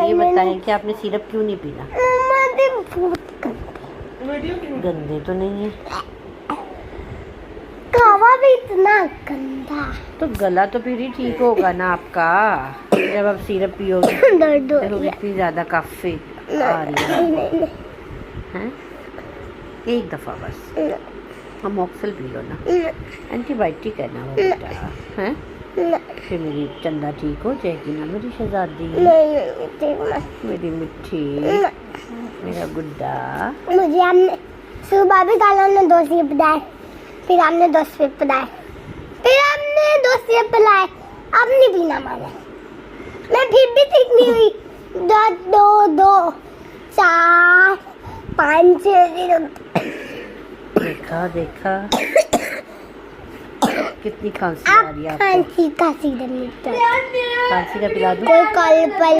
ये बताएं कि आपने सिरप क्यों नहीं पीना? गंदे तो नहीं है, कावा भी इतना गंदा। तो गला तो फिर ही ठीक होगा ना आपका जब आप सिरप पियोगे। दर्द हो देखो रहा कितनी ज्यादा काफी आ रही है, हैं? एक दफा बस हम ऑक्सल पी लो ना, एंटीबायोटिक है ना वो बेटा, हैं? फिर मेरी चंदा ठीक हो जाएगी ना मेरी शहजादी, मेरी मिठी, मेरा गुड्डा। मुझे हमने सुबह भी कल हमने 2 सिरप पिलाए, फिर हमने 2 सिरप पिलाए, फिर हमने 2 सिरप पिलाए, अब नहीं पीना माना। मैं फिर भी ठीक नहीं हुई। 2 4 5 6 दिन देखा देखा कितनी खांसी आ रही है आपको। खांसी का सीजन निकला। खांसी का पिला दूं? कोई कल पर